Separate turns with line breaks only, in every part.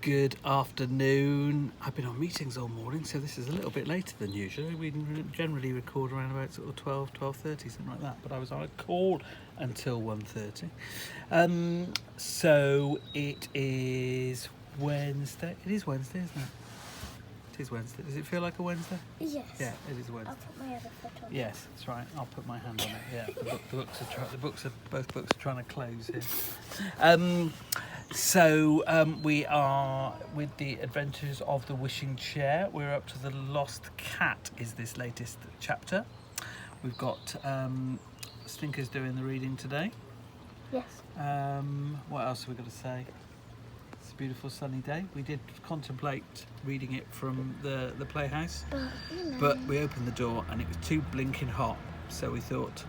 Good afternoon. I've been on meetings all morning, so this is a little bit later than usual. We generally record around about sort of 12:30, something like that. But I was on a call until 1:30. So it is Wednesday. It is Wednesday, isn't it? It is Wednesday. Does it feel like a Wednesday?
Yes.
Yeah, it is Wednesday.
I'll put my other foot on.
Yes, that's right. I'll put my hand on it. Yeah, both books are trying to close here. We are with the Adventures of the Wishing Chair. We're up to the Lost Cat. Is this latest chapter? We've got Stinkers doing the reading today.
Yes.
What else have we got to say? It's a beautiful sunny day. We did contemplate reading it from the playhouse, but we opened the door and it was too blinking hot, so we thought,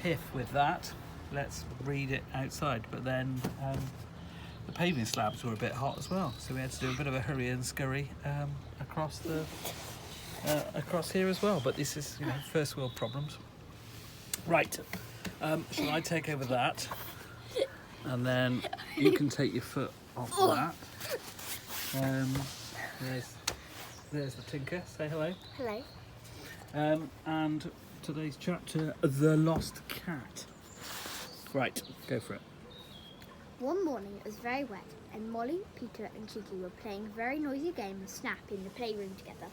piff with that, let's read it outside. But then the paving slabs were a bit hot as well, so we had to do a bit of a hurry and scurry across here as well. But this is, first world problems. Right, shall I take over that? And then you can take your foot off that. There's the Tinker. Say hello.
Hello.
And today's chapter, The Lost Cat. Right, go for it.
One morning it was very wet, and Molly, Peter, and Cheeky were playing a very noisy game of Snap in the playroom together.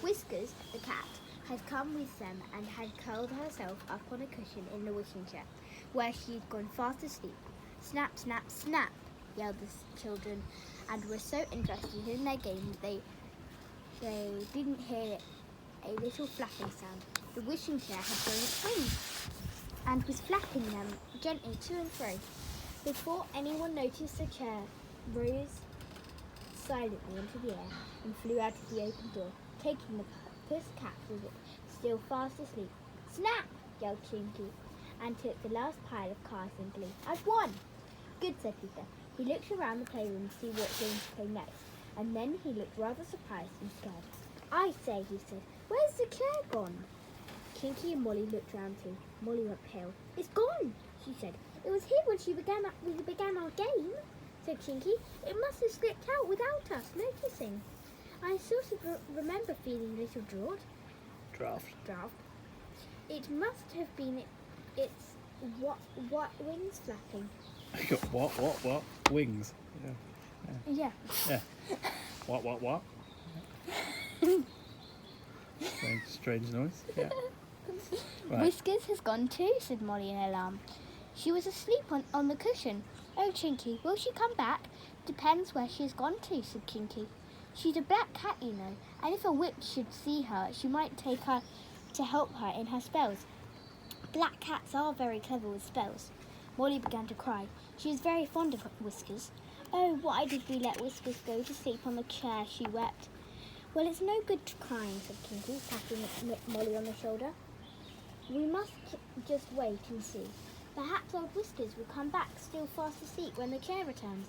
Whiskers, the cat, had come with them and had curled herself up on a cushion in the wishing chair, where she had gone fast asleep. Snap, snap, snap, yelled the children, and were so interested in their game that they didn't hear a little flapping sound. The wishing chair had grown its wings and was flapping them gently to and fro. Before anyone noticed, the chair rose silently into the air and flew out of the open door, taking the puss cat with it, still fast asleep. Snap! Yelled Chinky, and took the last pile of cards in glee. I've won! Good, said Peter. He looked around the playroom to see what game to play next, and then he looked rather surprised and scared. I say, he said, where's the chair gone? Chinky and Molly looked round too. Molly went pale. It's gone, she said. It was here when we began our game, said Chinky. It must have slipped out without us noticing. I sort of remember feeling a little draft. It must have been its what wings flapping.
What? Wings.
Yeah.
What? Strange noise. Yeah. Right.
Whiskers has gone too, said Molly in alarm. She was asleep on the cushion. Oh, Chinky, will she come back? Depends where she has gone to, said Chinky. She's a black cat, you know, and if a witch should see her, she might take her to help her in her spells. Black cats are very clever with spells. Molly began to cry. She was very fond of Whiskers. Oh, why did we let Whiskers go to sleep on the chair? She wept. Well, it's no good crying, said Chinky, patting Molly on the shoulder. We must just wait and see. Perhaps old Whiskers will come back still fast asleep when the chair returns.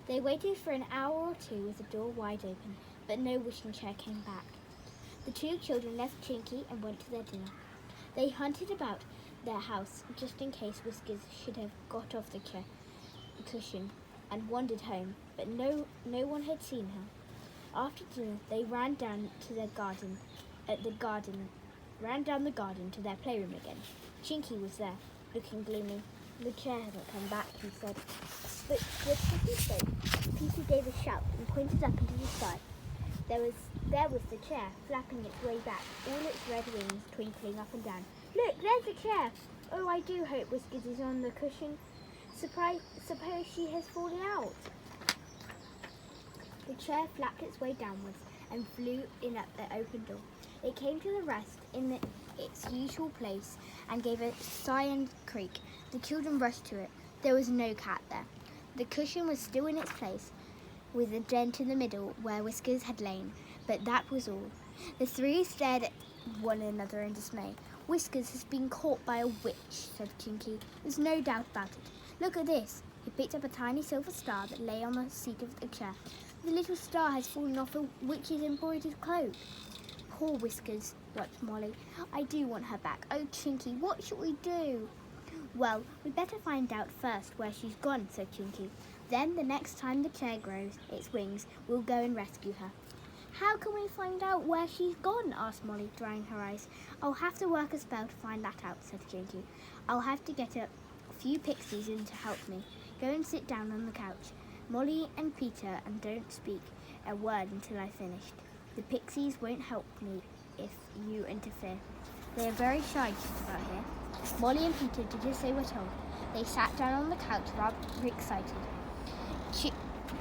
They waited for an hour or two with the door wide open, but no wishing chair came back. The two children left Chinky and went to their dinner. They hunted about their house just in case Whiskers should have got off the cushion and wandered home, but no one had seen her. After dinner, they ran down the garden to their playroom again. Chinky was there, looking gloomy. The chair hasn't come back, he said. But just as he spoke, Peter gave a shout and pointed up into the sky. There was the chair, flapping its way back, all its red wings twinkling up and down. Look, there's the chair! Oh, I do hope Whiskers is on the cushion. Suppose she has fallen out. The chair flapped its way downwards and flew in at the open door. It came to the rest in its usual place and gave a sigh and creak. The children rushed to it. There was no cat there. The cushion was still in its place, with a dent in the middle where Whiskers had lain, but that was all. The three stared at one another in dismay. Whiskers has been caught by a witch, said Chinky. There's no doubt about it. Look at this. He picked up a tiny silver star that lay on the seat of the chair. The little star has fallen off a witch's embroidered cloak. Poor Whiskers, wept Molly. I do want her back. Oh, Chinky, what shall we do? Well, we'd better find out first where she's gone, said Chinky. Then the next time the chair grows its wings, we'll go and rescue her. How can we find out where she's gone? Asked Molly, drying her eyes. I'll have to work a spell to find that out, said Chinky. I'll have to get a few pixies in to help me. Go and sit down on the couch, Molly and Peter, and don't speak a word until I've finished. The pixies won't help me if you interfere. They are very shy just about here. Molly and Peter did as they were told. They sat down on the couch rather excited.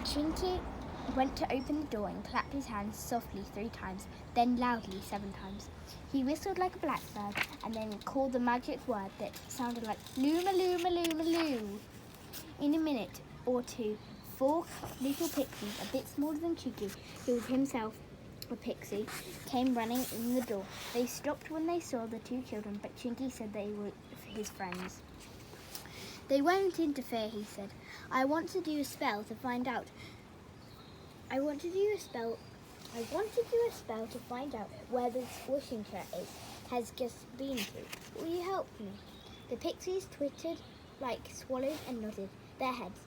Chinky went to open the door and clapped his hands softly 3 times, then loudly 7 times. He whistled like a blackbird and then called the magic word that sounded like Luma, Luma, Luma, Loo. In a minute or two, 4 little pixies, a bit smaller than Chinky, who was himself a pixie, came running in the door. They stopped when they saw the 2 children, but Chinky said they were his friends. They won't interfere, he said. I want to do a spell to find out where this wishing chair has just been to. Will you help me? The pixies twittered like swallows and nodded their heads.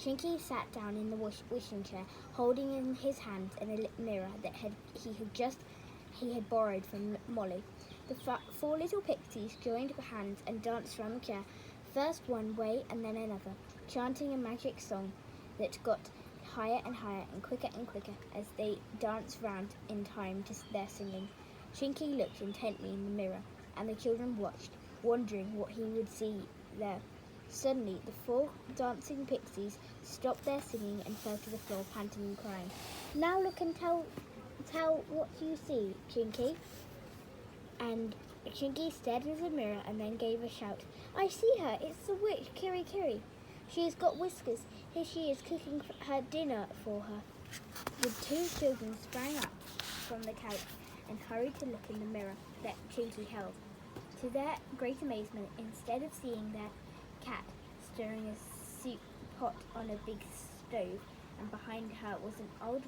Chinky sat down in the wishing chair, holding in his hands a mirror that he had borrowed from Molly. The 4 little pixies joined hands and danced round the chair, first one way and then another, chanting a magic song that got higher and higher and quicker as they danced round in time to their singing. Chinky looked intently in the mirror, and the children watched, wondering what he would see there. Suddenly, the 4 dancing pixies stopped their singing and fell to the floor, panting and crying. Now look and tell what you see, Chinky. And Chinky stared at the mirror and then gave a shout. I see her! It's the witch, Kiri Kiri. She has got whiskers. Here she is cooking her dinner for her. The 2 children sprang up from the couch and hurried to look in the mirror that Chinky held. To their great amazement, instead of seeing their cat stirring a soup pot on a big stove, and behind her was an old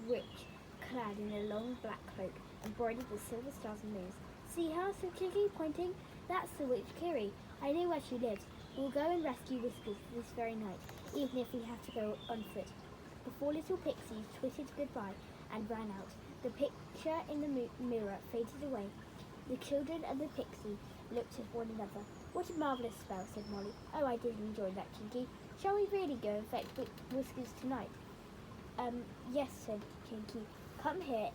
witch clad in a long black cloak embroidered with silver stars and moons. See her, said Chinky, pointing. That's the witch Kiri. I know where she lives. We'll go and rescue Whiskers this very night, even if we have to go on foot. The 4 little pixies twittered goodbye and ran out. The picture in the mirror faded away. The children and the pixie looked at one another. What a marvellous spell, said Molly. Oh, I did enjoy that, Chinky. Shall we really go and fetch Whiskers tonight? Yes, said Chinky. Come here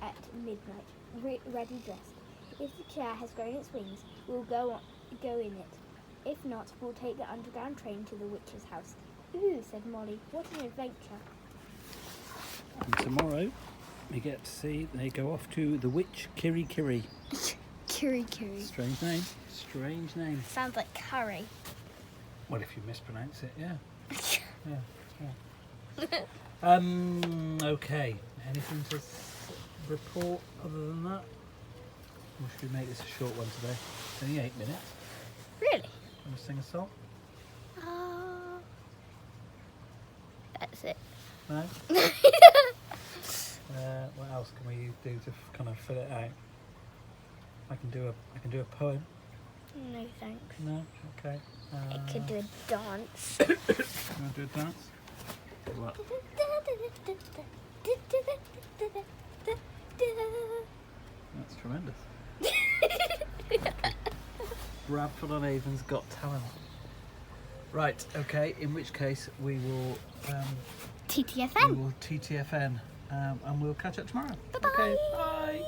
at midnight, ready dressed. If the chair has grown its wings, we'll go in it. If not, we'll take the underground train to the witch's house. Ooh, said Molly. What an adventure.
And tomorrow we get to see they go off to the witch Kiri Kiri.
Kiri Kiri.
Strange name. Strange name.
Sounds like curry.
Well, if you mispronounce it, yeah. Yeah. Okay. Anything to report other than that? Or should we make this a short one today? It's only 8 minutes.
Really?
Want to sing a song?
That's it.
No? What else can we do to kind of fill it out? I can do a poem.
No thanks.
No? Okay.
I could do a dance.
You want to do a dance? What? That's tremendous. Bradford on Avon's Got Talent. Right, okay, in which case we will
TTFN.
TTFN and we'll catch up tomorrow.
Bye-bye.
Okay, bye.